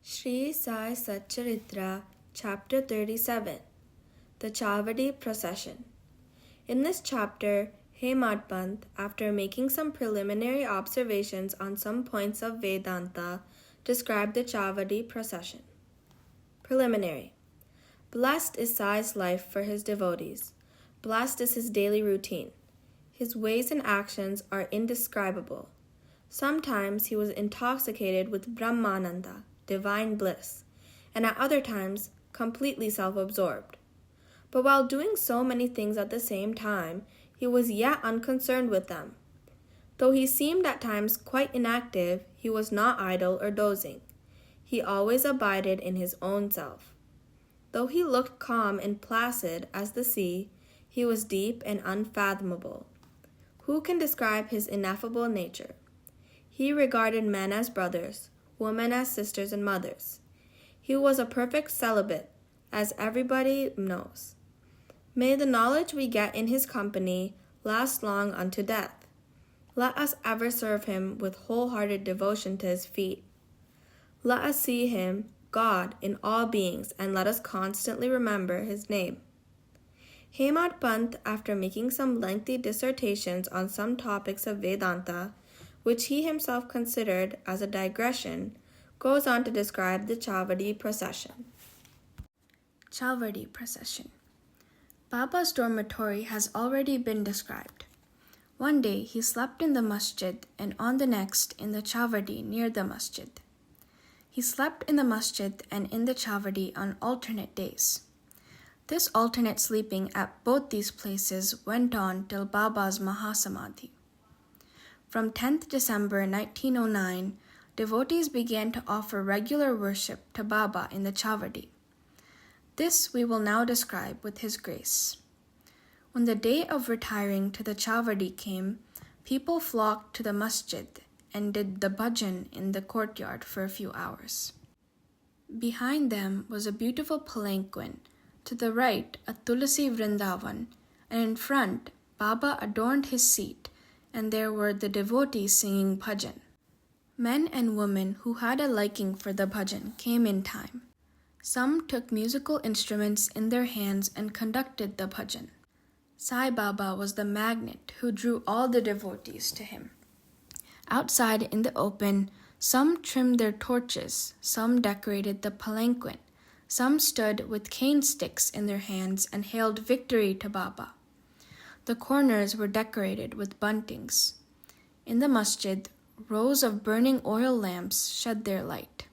Sri Sai Satcharitra, Chapter 37, The Chavadi Procession. In this chapter, Hemadpant, after making some preliminary observations on some points of Vedanta, described the Chavadi procession. Preliminary. Blessed is Sai's life for his devotees. Blessed is his daily routine. His ways and actions are indescribable. Sometimes he was intoxicated with Brahmananda, divine bliss, and at other times completely self-absorbed. But while doing so many things at the same time, he was yet unconcerned with them. Though he seemed at times quite inactive, he was not idle or dozing. He always abided in his own self. Though he looked calm and placid as the sea, he was deep and unfathomable. Who can describe his ineffable nature? He regarded men as brothers, women as sisters and mothers. He was a perfect celibate, as everybody knows. May the knowledge we get in his company last long unto death. Let us ever serve him with wholehearted devotion to his feet. Let us see him, God, in all beings, and let us constantly remember his name. Hemadpant, after making some lengthy dissertations on some topics of Vedanta, which he himself considered as a digression, goes on to describe the Chavadi procession. Chavadi procession. Baba's dormitory has already been described. One day he slept in the masjid and on the next in the Chavadi near the masjid. He slept in the masjid and in the Chavadi on alternate days. This alternate sleeping at both these places went on till Baba's Mahasamadhi. From 10th December 1909, devotees began to offer regular worship to Baba in the Chavadi. This we will now describe with his grace. When the day of retiring to the Chavadi came, people flocked to the masjid and did the bhajan in the courtyard for a few hours. Behind them was a beautiful palanquin, to the right a Tulasi Vrindavan, and in front Baba adorned his seat, and there were the devotees singing bhajan. Men and women who had a liking for the bhajan came in time. Some took musical instruments in their hands and conducted the bhajan. Sai Baba was the magnet who drew all the devotees to him. Outside in the open, some trimmed their torches, some decorated the palanquin, some stood with cane sticks in their hands and hailed victory to Baba. The corners were decorated with buntings. In the masjid, rows of burning oil lamps shed their light.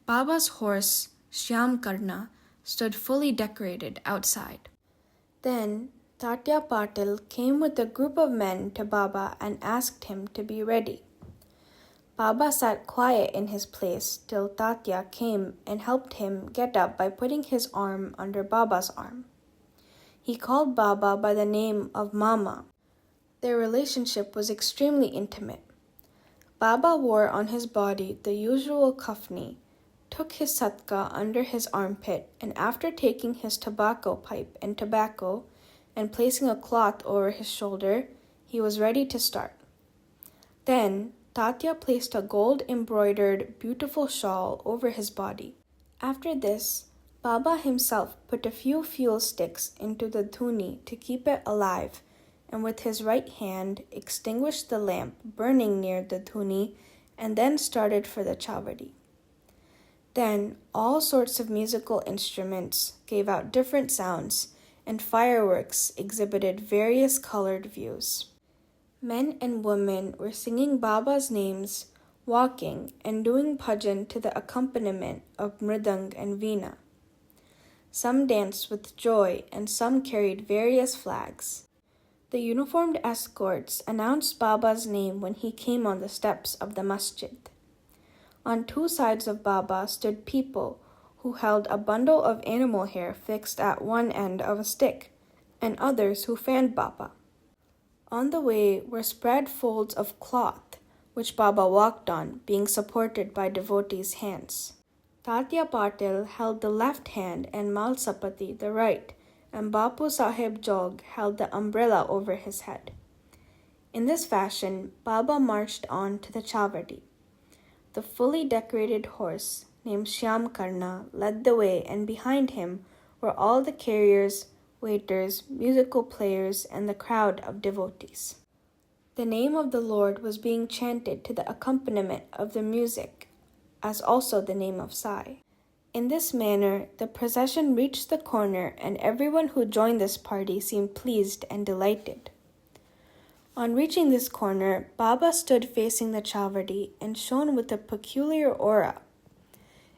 Baba's horse, Shyamkarna, stood fully decorated outside. Then Tatya Patil came with a group of men to Baba and asked him to be ready. Baba sat quiet in his place till Tatya came and helped him get up by putting his arm under Baba's arm. He called Baba by the name of Mama. Their relationship was extremely intimate. Baba wore on his body the usual kafni, took his satka under his armpit, and after taking his tobacco pipe and tobacco and placing a cloth over his shoulder, he was ready to start. Then Tatya placed a gold-embroidered beautiful shawl over his body. After this, Baba himself put a few fuel sticks into the dhuni to keep it alive, and with his right hand extinguished the lamp burning near the dhuni, and then started for the Chavadi. Then all sorts of musical instruments gave out different sounds, and fireworks exhibited various colored views. Men and women were singing Baba's names, walking, and doing bhajan to the accompaniment of mridang and veena. Some danced with joy, and some carried various flags. The uniformed escorts announced Baba's name when he came on the steps of the masjid. On two sides of Baba stood people who held a bundle of animal hair fixed at one end of a stick, and others who fanned Baba. On the way were spread folds of cloth, which Baba walked on, being supported by devotees' hands. Tatya Patil held the left hand and Malsapati the right, and Bapu Sahib Jog held the umbrella over his head. In this fashion, Baba marched on to the Chavadi. The fully decorated horse, named Shyam Karna, led the way, and behind him were all the carriers, waiters, musical players, and the crowd of devotees. The name of the Lord was being chanted to the accompaniment of the music, as also the name of Sai. In this manner, the procession reached the corner, and everyone who joined this party seemed pleased and delighted. On reaching this corner, Baba stood facing the Chavadi and shone with a peculiar aura.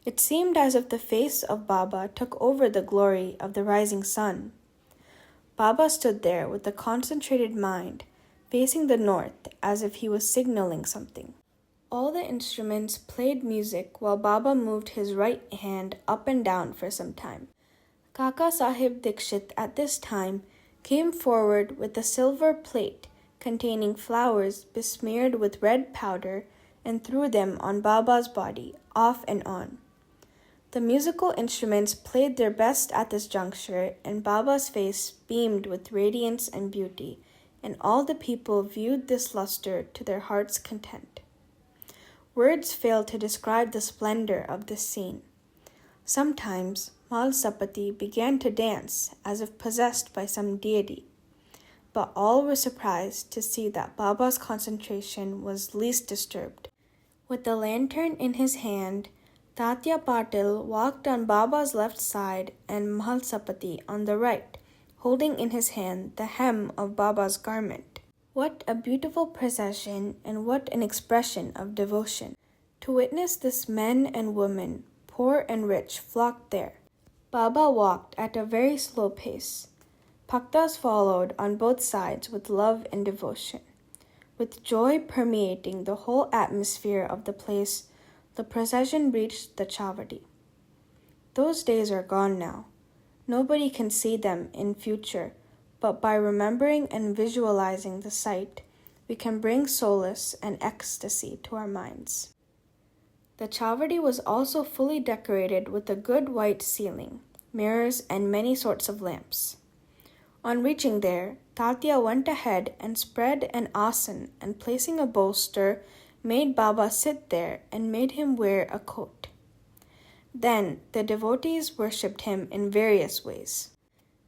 It seemed as if the face of Baba took over the glory of the rising sun. Baba stood there with a concentrated mind, facing the north as if he was signaling something. All the instruments played music while Baba moved his right hand up and down for some time. Kaka Sahib Dikshit at this time came forward with a silver plate containing flowers besmeared with red powder and threw them on Baba's body, off and on. The musical instruments played their best at this juncture, and Baba's face beamed with radiance and beauty, and all the people viewed this luster to their heart's content. Words fail to describe the splendor of this scene. Sometimes Malsapati began to dance as if possessed by some deity, but all were surprised to see that Baba's concentration was least disturbed. With the lantern in his hand, Tatya Patil walked on Baba's left side and Malsapati on the right, holding in his hand the hem of Baba's garment. What a beautiful procession, and what an expression of devotion! To witness this, men and women, poor and rich, flocked there. Baba walked at a very slow pace. Bhaktas followed on both sides with love and devotion. With joy permeating the whole atmosphere of the place, the procession reached the Chavadi. Those days are gone now. Nobody can see them in future, but by remembering and visualizing the sight, we can bring solace and ecstasy to our minds. The Chavadi was also fully decorated with a good white ceiling, mirrors, and many sorts of lamps. On reaching there, Tatya went ahead and spread an asan, and placing a bolster, made Baba sit there and made him wear a coat. Then the devotees worshipped him in various ways.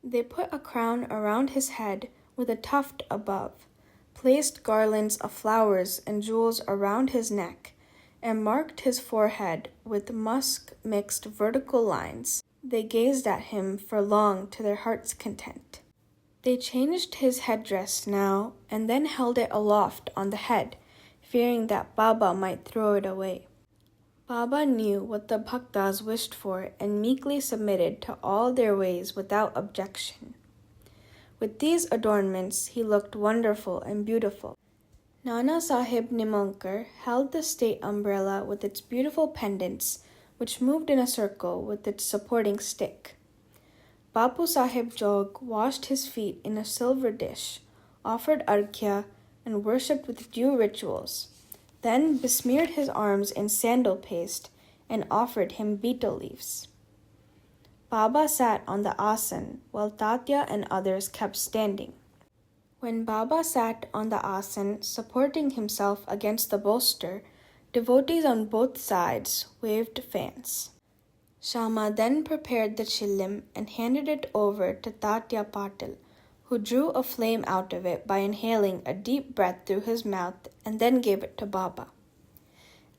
They put a crown around his head with a tuft above, placed garlands of flowers and jewels around his neck, and marked his forehead with musk-mixed vertical lines. They gazed at him for long to their heart's content. They changed his headdress now and then held it aloft on the head, fearing that Baba might throw it away. Baba knew what the bhaktas wished for and meekly submitted to all their ways without objection. With these adornments, he looked wonderful and beautiful. Nana Sahib Nimankar held the state umbrella with its beautiful pendants, which moved in a circle with its supporting stick. Bapu Sahib Jog washed his feet in a silver dish, offered arghya, and worshipped with due rituals, then besmeared his arms in sandal paste and offered him betel leaves. Baba sat on the asan while Tatya and others kept standing. When Baba sat on the asan, supporting himself against the bolster, devotees on both sides waved fans. Shama then prepared the chillim and handed it over to Tatya Patil, who drew a flame out of it by inhaling a deep breath through his mouth and then gave it to Baba.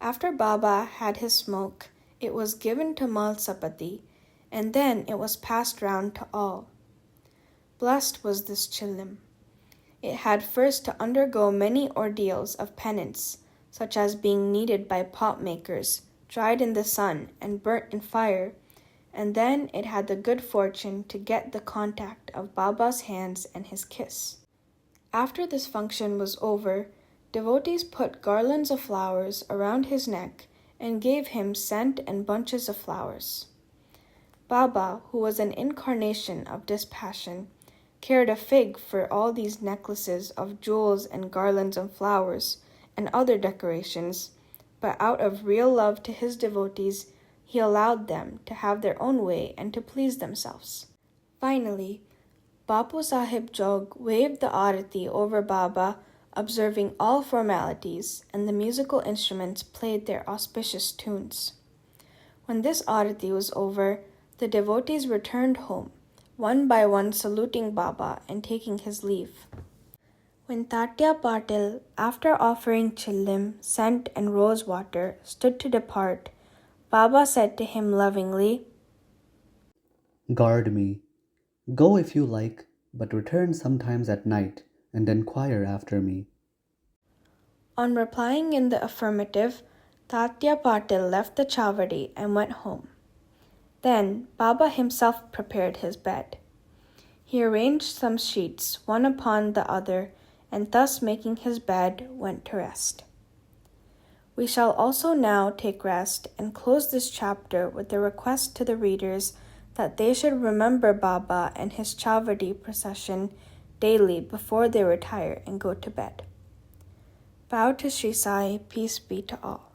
After Baba had his smoke, it was given to Malsapati, and then it was passed round to all. Blessed was this chillim. It had first to undergo many ordeals of penance, such as being kneaded by pot makers, dried in the sun, and burnt in fire, and then it had the good fortune to get the contact of Baba's hands and his kiss. After this function was over, devotees put garlands of flowers around his neck and gave him scent and bunches of flowers. Baba, who was an incarnation of dispassion, cared a fig for all these necklaces of jewels and garlands of flowers and other decorations, but out of real love to his devotees, he allowed them to have their own way and to please themselves. Finally, Bapu Sahib Jog waved the arati over Baba, observing all formalities, and the musical instruments played their auspicious tunes. When this arati was over, the devotees returned home, one by one saluting Baba and taking his leave. When Tatya Patil, after offering chillim, scent and rose water, stood to depart, Baba said to him lovingly, "Guard me. Go if you like, but return sometimes at night and enquire after me." On replying in the affirmative, Tatya Patil left the Chavadi and went home. Then Baba himself prepared his bed. He arranged some sheets one upon the other, and thus making his bed, went to rest. We shall also now take rest and close this chapter with a request to the readers that they should remember Baba and his Chavadi procession daily before they retire and go to bed. Bow to Sri Sai, peace be to all.